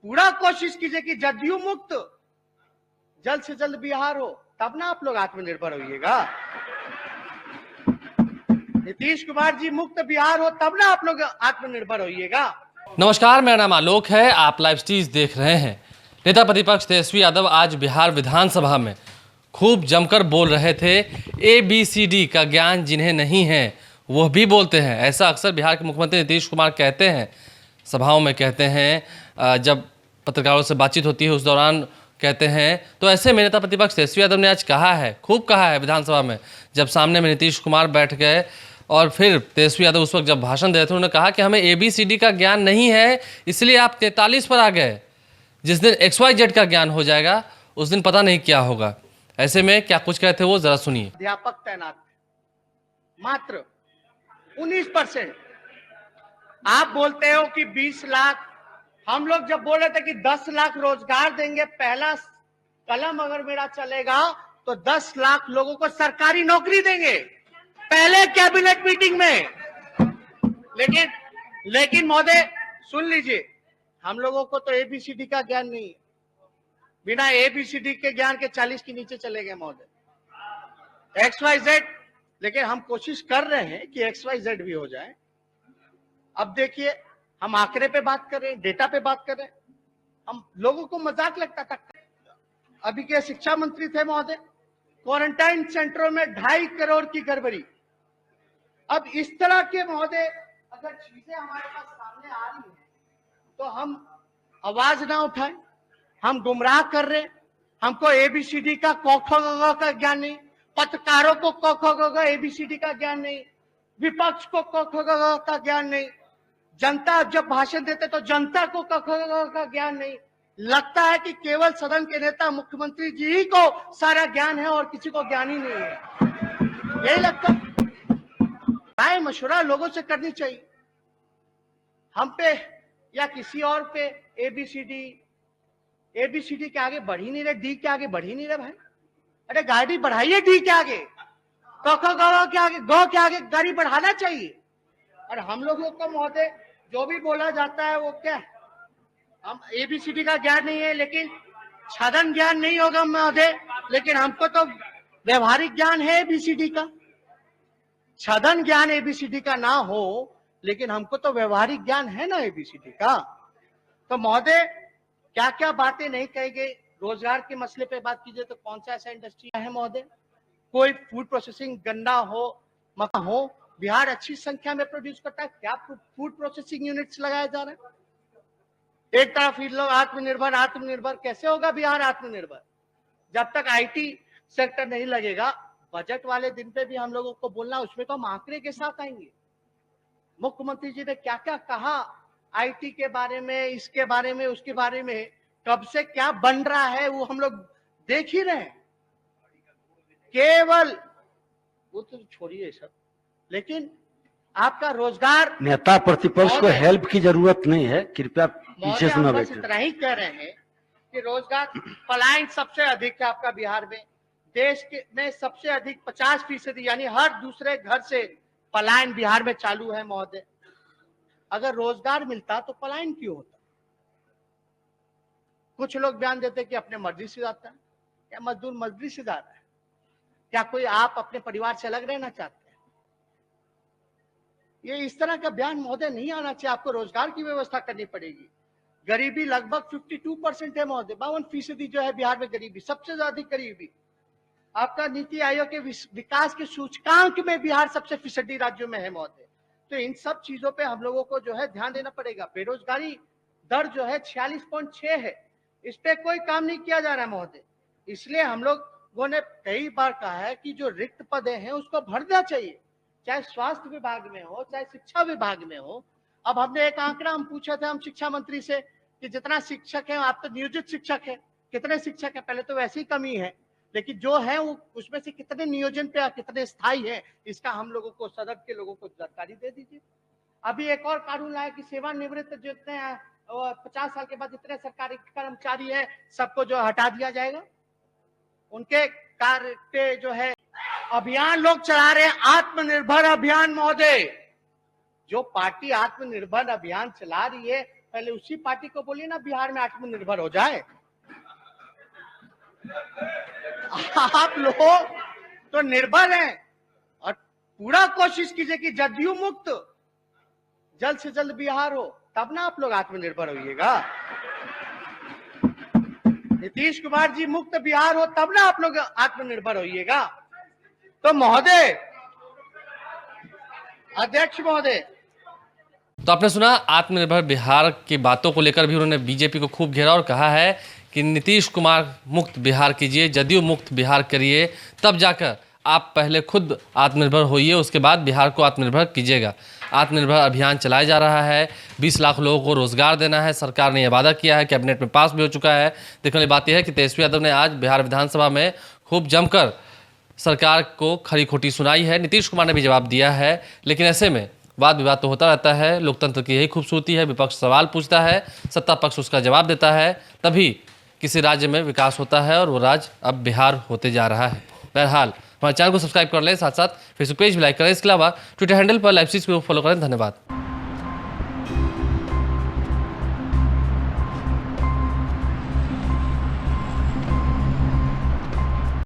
पूरा कोशिश कीजिए कि जदयू मुक्त जल्द से जल्द बिहार हो, तब ना आप लोग आत्मनिर्भर होइएगा। नीतीश कुमार जी मुक्त बिहार हो, तब ना आप लोग आत्मनिर्भर होइएगा। नमस्कार, मेरा नाम आलोक है। आप लाइव स्टीज देख रहे हैं। नेता प्रतिपक्ष तेजस्वी यादव आज बिहार विधानसभा में खूब जमकर बोल रहे थे। ABCD का ज्ञान जिन्हें नहीं है वह भी बोलते हैं, ऐसा अक्सर बिहार के मुख्यमंत्री नीतीश कुमार कहते हैं, सभाओं में कहते हैं, जब पत्रकारों से बातचीत होती है उस दौरान कहते हैं। तो ऐसे में नेता प्रतिपक्ष तेजस्वी यादव ने आज कहा है, खूब कहा है विधानसभा में, जब सामने में नीतीश कुमार बैठ गए और फिर तेजस्वी यादव उस वक्त जब भाषण दे रहे थे उन्होंने कहा कि हमें ABCD का ज्ञान नहीं है, इसलिए आप 43 पर आ गए। जिस दिन XYZ का ज्ञान हो जाएगा उस दिन पता नहीं क्या होगा। ऐसे में क्या कुछ कहते वो जरा सुनिए। अध्यापक तैनात मात्र 19%। आप बोलते हो कि 20 लाख, हम लोग जब बोल रहे थे कि 10 लाख रोजगार देंगे, पहला कलम अगर मेरा चलेगा तो 10 लाख लोगों को सरकारी नौकरी देंगे, पहले कैबिनेट मीटिंग में। लेकिन महोदय सुन लीजिए, हम लोगों को तो ABCD का ज्ञान नहीं है। बिना ABCD के ज्ञान के 40 के नीचे चले गए महोदय। XYZ, लेकिन हम कोशिश कर रहे हैं कि XYZ भी हो जाए। अब देखिए, हम आंकड़े पे बात कर रहे हैं, डेटा पे बात कर रहे हैं। हम लोगों को मजाक लगता था। अभी के शिक्षा मंत्री थे महोदय, क्वारंटाइन सेंटरों में 2.5 करोड़ की गड़बड़ी। अब इस तरह के महोदय अगर चीजें हमारे पास सामने आ रही हैं तो हम आवाज ना उठाएं। हम गुमराह कर रहे हैं। हमको ABCD का क ख ग का ज्ञान नहीं, पत्रकारों को क ख ग ABCD का ज्ञान नहीं, विपक्ष को क ख ग का ज्ञान नहीं, जनता जब भाषण देते तो जनता को क ख ग का ज्ञान नहीं। लगता है कि केवल सदन के नेता मुख्यमंत्री जी ही को सारा ज्ञान है और किसी को ज्ञान ही नहीं है, यही लगता है। राय मशवरा लोगों से करनी चाहिए। हम पे या किसी और पे ABCD के आगे बढ़ ही नहीं रहे, D के आगे बढ़ ही नहीं रहे भाई। अरे गाड़ी बढ़ाइए D के आगे, क ख ग के आगे, ग के आगे गाड़ी बढ़ाना चाहिए। और हम लोगों को महोदय जो भी बोला जाता है वो क्या, हम ABCD का ज्ञान नहीं है, लेकिन छदन ज्ञान नहीं होगा महोदय, लेकिन हमको तो व्यवहारिक ज्ञान है ABCD का। छदन ज्ञान ABCD का ना हो, लेकिन हमको तो व्यवहारिक ज्ञान है ना ABCD का। तो महोदय क्या क्या बातें नहीं कही गई। रोजगार के मसले पे बात कीजिए तो कौन सा ऐसा इंडस्ट्री है महोदय, कोई फूड प्रोसेसिंग गन्ना हो, मक्का हो, बिहार अच्छी संख्या में प्रोड्यूस करता है, क्या फूड प्रोसेसिंग यूनिट्स लगाए जा रहे हैं। एक तरफ ही लोग आत्मनिर्भर कैसे होगा बिहार आत्मनिर्भर, जब तक IT सेक्टर नहीं लगेगा। बजट वाले दिन पे भी हम लोगों को बोलना, उसमें तो हम आंकड़े के साथ आएंगे। मुख्यमंत्री जी ने क्या क्या कहा IT के बारे में, इसके बारे में, उसके बारे में, कब से क्या बन रहा है वो हम लोग देख ही रहे हैं। केवल वो तो छोड़िए सब, लेकिन आपका रोजगार, नेता प्रतिपक्ष को हेल्प की जरूरत नहीं है, कृपया पीछे से न बैठे। इतना ही कह रहे हैं कि रोजगार पलायन सबसे अधिक है आपका बिहार में। देश के में सबसे अधिक 50% यानी हर दूसरे घर से पलायन बिहार में चालू है महोदय। अगर रोजगार मिलता तो पलायन क्यों होता। कुछ लोग बयान देते कि अपने मर्जी से जाता है, क्या मजदूर मजदूरी से जा रहा है, क्या कोई आप अपने परिवार से अलग रहना चाहते हैं। ये इस तरह का बयान महोदय नहीं आना चाहिए। आपको रोजगार की व्यवस्था करनी पड़ेगी। गरीबी लगभग 52% है महोदय, 52% जो है बिहार में गरीबी, सबसे ज्यादा गरीबी। आपका नीति आयोग के विकास के सूचकांक में बिहार सबसे फीसदी राज्यों में है महोदय। तो इन सब चीजों पे हम लोगों को जो है ध्यान देना पड़ेगा। बेरोजगारी दर जो है 46.6 है, इस पे कोई काम नहीं किया जा रहा है महोदय। इसलिए हम लोगों ने कई बार कहा है कि जो रिक्त पद हैं उसको भरना चाहिए, चाहे स्वास्थ्य विभाग में हो, चाहे शिक्षा विभाग में हो। अब हमने एक आंकड़ा हम पूछा था हम शिक्षा मंत्री से कि जितना शिक्षक है, आप तो नियोजित शिक्षक है, कितने शिक्षक है, पहले तो वैसे ही कमी है, लेकिन जो है वो उसमें से कितने नियोजन पे, कितने स्थायी है, इसका हम लोगों को, सदन के लोगों को जानकारी दे दीजिए। अभी एक और कानून लाया कि सेवानिवृत्त जितने 50 साल के बाद जितने सरकारी कर्मचारी है सबको जो हटा दिया जाएगा, उनके कार्य पे जो है अभियान लोग चला रहे हैं, आत्मनिर्भर अभियान महोदय। जो पार्टी आत्मनिर्भर अभियान चला रही है, पहले उसी पार्टी को बोलिए ना बिहार में आत्मनिर्भर हो जाए। आप लोग तो निर्भर हैं और पूरा कोशिश कीजिए कि जदयू मुक्त जल्द से जल्द बिहार हो, तब ना आप लोग आत्मनिर्भर होइएगा। नीतीश कुमार जी मुक्त बिहार हो, तब ना आप लोग आत्मनिर्भर होइएगा। तो महोदय, अध्यक्ष महोदय, तो आपने सुना आत्मनिर्भर बिहार की बातों को लेकर भी उन्होंने बीजेपी को खूब घेरा और कहा है कि नीतीश कुमार मुक्त बिहार कीजिए, जदयू मुक्त बिहार करिए, तब जाकर आप पहले खुद आत्मनिर्भर होइए, उसके बाद बिहार को आत्मनिर्भर कीजिएगा। आत्मनिर्भर अभियान चलाया जा रहा है, 20 लाख लोगों को रोजगार देना है, सरकार ने यह वादा किया है, कैबिनेट में पास भी हो चुका है। देखने वाली बात यह है कि तेजस्वी यादव ने आज बिहार विधानसभा में खूब जमकर सरकार को खरी खोटी सुनाई है। नीतीश कुमार ने भी जवाब दिया है, लेकिन ऐसे में वाद विवाद तो होता रहता है। लोकतंत्र की यही खूबसूरती है, विपक्ष सवाल पूछता है, सत्ता पक्ष उसका जवाब देता है, तभी किसी राज्य में विकास होता है और वो राज्य अब बिहार होते जा रहा है। बहरहाल हमारे चैनल को सब्सक्राइब कर लें, साथ साथ फेसबुक पेज भी लाइक करें। इसके अलावा ट्विटर हैंडल पर लाइव स्ट्रीम को फॉलो करें। धन्यवाद।